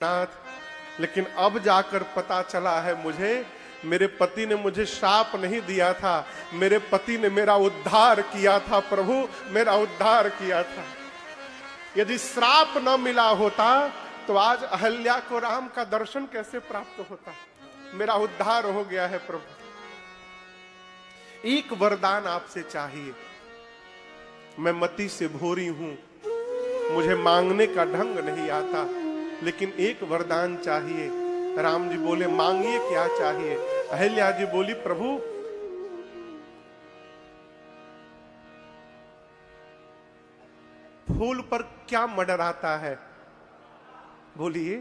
नाथ, लेकिन अब जाकर पता चला है मुझे, मेरे पति ने मुझे श्राप नहीं दिया था, मेरे पति ने मेरा उद्धार किया था। प्रभु मेरा उद्धार किया था। यदि श्राप न मिला होता तो आज अहल्या को राम का दर्शन कैसे प्राप्त होता। मेरा उद्धार हो गया है प्रभु। एक वरदान आपसे चाहिए। मैं मति से भोरी हूं, मुझे मांगने का ढंग नहीं आता, लेकिन एक वरदान चाहिए। राम जी बोले मांगिए क्या चाहिए। अहल्या जी बोली प्रभु फूल पर क्या मंडराता है। बोलिए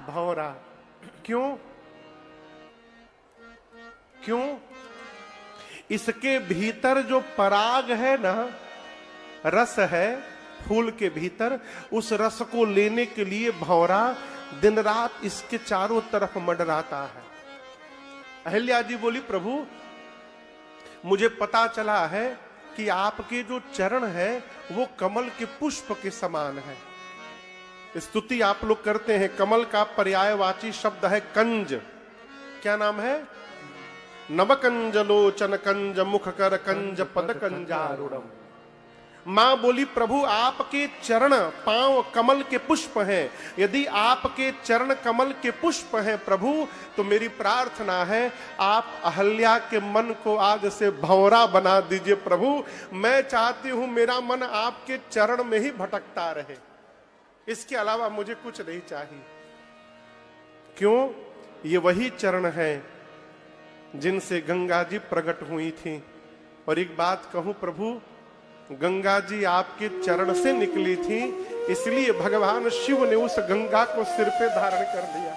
भंवरा। क्यों क्यों? इसके भीतर जो पराग है ना, रस है फूल के भीतर, उस रस को लेने के लिए भंवरा दिन रात इसके चारों तरफ मंडराता है। अहल्या जी बोली प्रभु मुझे पता चला है कि आपके जो चरण है वो कमल के पुष्प के समान है। स्तुति आप लोग करते हैं। कमल का पर्यायवाची शब्द है कंज। क्या नाम है? नवकंज लोचन कंज मुख कर कंज पद कंजारूढ़। मां बोली प्रभु आपके चरण पांव कमल के पुष्प हैं। यदि आपके चरण कमल के पुष्प हैं प्रभु, तो मेरी प्रार्थना है आप अहल्या के मन को आज से भंवरा बना दीजिए प्रभु। मैं चाहती हूं मेरा मन आपके चरण में ही भटकता रहे, इसके अलावा मुझे कुछ नहीं चाहिए। क्यों? ये वही चरण है जिनसे गंगा जी प्रकट हुई थी। और एक बात कहूं प्रभु, गंगा जी आपके चरण से निकली थी, इसलिए भगवान शिव ने उस गंगा को सिर पे धारण कर लिया।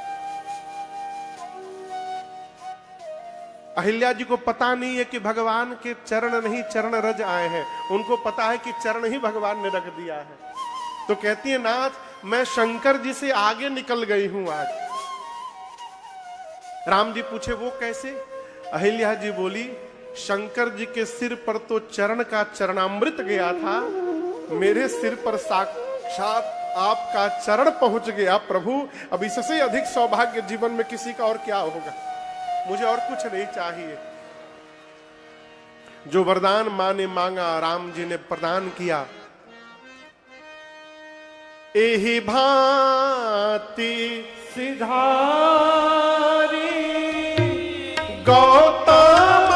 अहिल्या जी को पता नहीं है कि भगवान के चरण नहीं चरण रज आए हैं, उनको पता है कि चरण ही भगवान ने रख दिया है। तो कहती है नाथ मैं शंकर जी से आगे निकल गई हूं आज। राम जी पूछे वो कैसे? अहिल्या जी बोली शंकर जी के सिर पर तो चरण का चरणामृत गया था, मेरे सिर पर साक्षात आपका चरण पहुंच गया प्रभु। अब इससे अधिक सौभाग्य जीवन में किसी का और क्या होगा। मुझे और कुछ नहीं चाहिए। जो वरदान मां ने मांगा राम जी ने प्रदान किया। एहि भांति सिधारी गौतम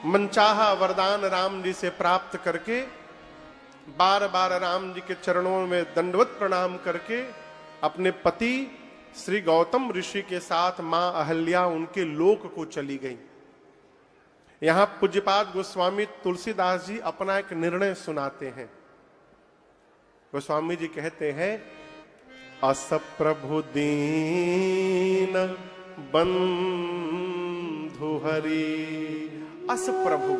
मनचाहा वरदान राम जी से प्राप्त करके बार बार राम जी के चरणों में दंडवत प्रणाम करके अपने पति श्री गौतम ऋषि के साथ मां अहल्या उनके लोक को चली गई। यहां पूज्यपाद गोस्वामी तुलसीदास जी अपना एक निर्णय सुनाते हैं। गोस्वामी जी कहते हैं अस प्रभु दीन बंधु हरि। अस प्रभु,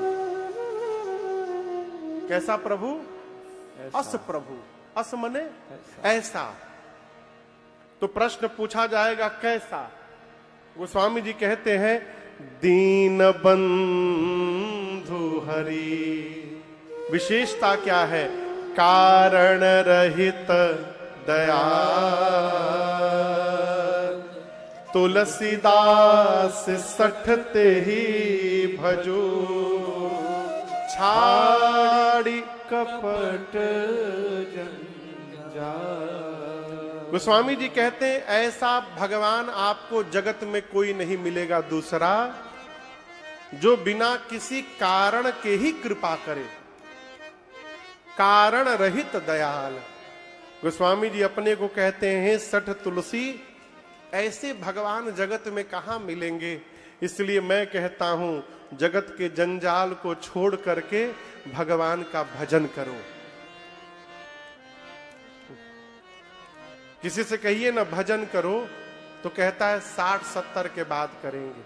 कैसा प्रभु? अस प्रभु। अस मने ऐसा। तो प्रश्न पूछा जाएगा कैसा? गोस्वामी जी कहते हैं दीन बंधु हरि। विशेषता क्या है? कारण रहित दया तुलसीदास सठते ही भजो छाड़ी कपट जंजाल। गोस्वामी जी कहते हैं ऐसा भगवान आपको जगत में कोई नहीं मिलेगा दूसरा, जो बिना किसी कारण के ही कृपा करे, कारण रहित दयाल। गोस्वामी जी अपने को कहते हैं सठ तुलसी, ऐसे भगवान जगत में कहां मिलेंगे। इसलिए मैं कहता हूं जगत के जंजाल को छोड़ करके भगवान का भजन करो। किसी से कहिए ना भजन करो तो कहता है 60-70 के बाद करेंगे।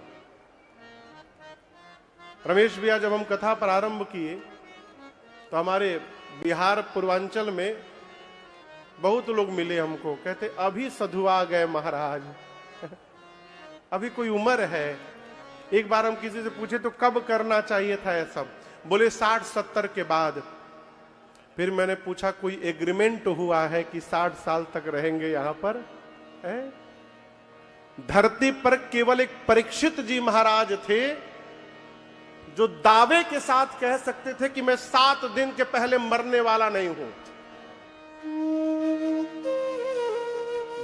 रमेश भैया जब हम कथा प्रारंभ किए तो हमारे बिहार पूर्वांचल में बहुत लोग मिले हमको, कहते अभी सधुआ गए महाराज अभी कोई उम्र है। एक बार हम किसी से पूछे तो कब करना चाहिए था ये सब, बोले 60-70 के बाद। फिर मैंने पूछा कोई एग्रीमेंट हुआ है कि 60 साल तक रहेंगे यहां पर है? धरती पर केवल एक परीक्षित जी महाराज थे जो दावे के साथ कह सकते थे कि मैं 7 दिन के पहले मरने वाला नहीं हूं।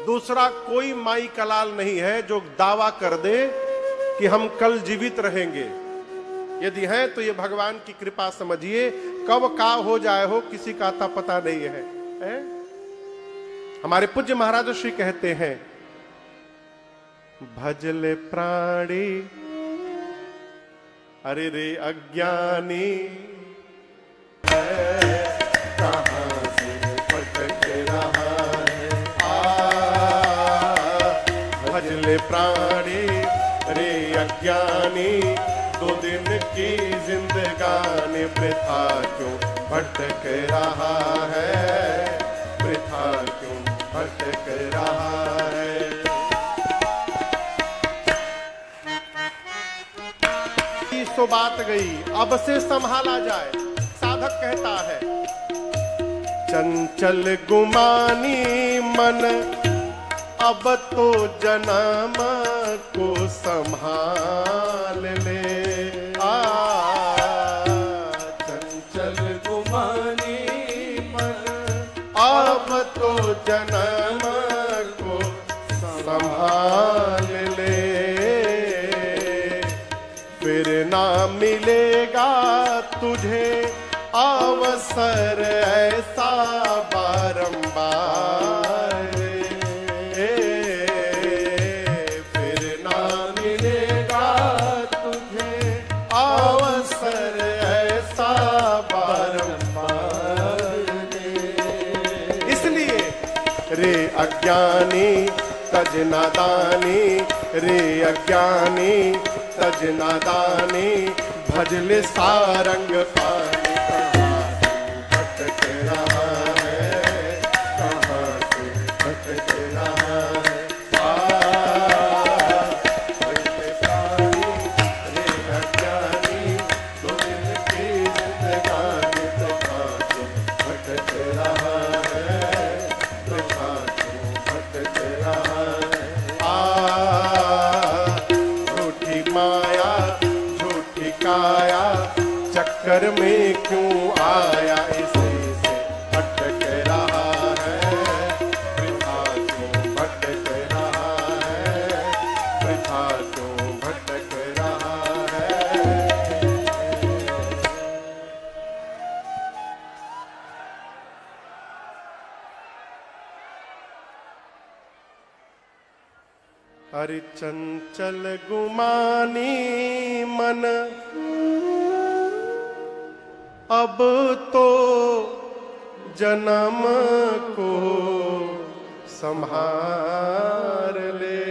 दूसरा कोई माई कलाल नहीं है जो दावा कर दे कि हम कल जीवित रहेंगे। यदि हैं तो ये भगवान की कृपा समझिए, कब का हो जाए हो किसी का आता पता नहीं है? हमारे पूज्य महाराज श्री कहते हैं भजले प्राणी अरे रे अज्ञानी कहां से भटक रहा है। भजले प्राणी रे अज्ञानी, 2 दिन की जिंदगानी वृथा क्यों भटक रहा है, वृथा क्यों भटक रहा है। सो बात गई अब से संभाला जाए। साधक कहता है चंचल गुमानी मन अब तो जन्म को संभाल ले। चंचल गुमानी मन अब तो जन्म को संभाल ले, फिर ना मिलेगा तुझे अवसर ऐसा बारंबार। फिर ना मिलेगा तुझे अवसर ऐसा बारंबार। इसलिए रे अज्ञानी तज नादानी, रे अज्ञानी तज नादानी, भजले सारंग पानी। कहां भटक रहा है, कहां से भटक रहा है। भजले प्राणी रे अज्ञानी, 2 दिन की जिंदगानी वृथा क्यों भटक रहा है, वृथा क्यों भटक रहा है। माया झूठी काया चक्कर में क्यों आया, इसी से भटक रहा है, वृथा क्यों भटक रहा है, वृथा क्यों भटक रहा है। हरि चंचल गुमानी मन अब तो जन्म को संभाल ले।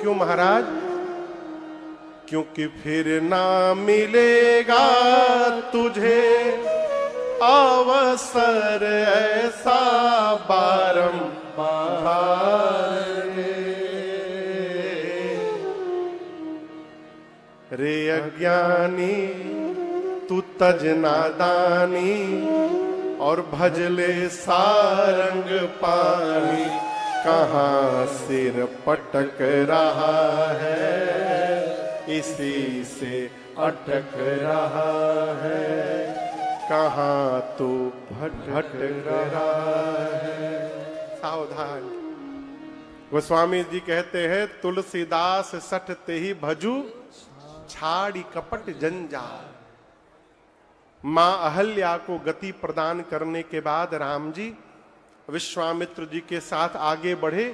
क्यों महाराज? क्योंकि फिर ना मिलेगा तुझे अवसर ऐसा बारंबार। रे अज्ञानी तू तज नादानी और भजले सारंग पानी। कहां सिर पटक रहा है, इसी से अटक रहा है, कहाँ तो भटक रहा है। सावधान। गोस्वामी जी कहते हैं, तुलसीदास सठते ही भजू छाड़ी कपट जंजाल। मां अहल्या को गति प्रदान करने के बाद राम जी विश्वामित्र जी के साथ आगे बढ़े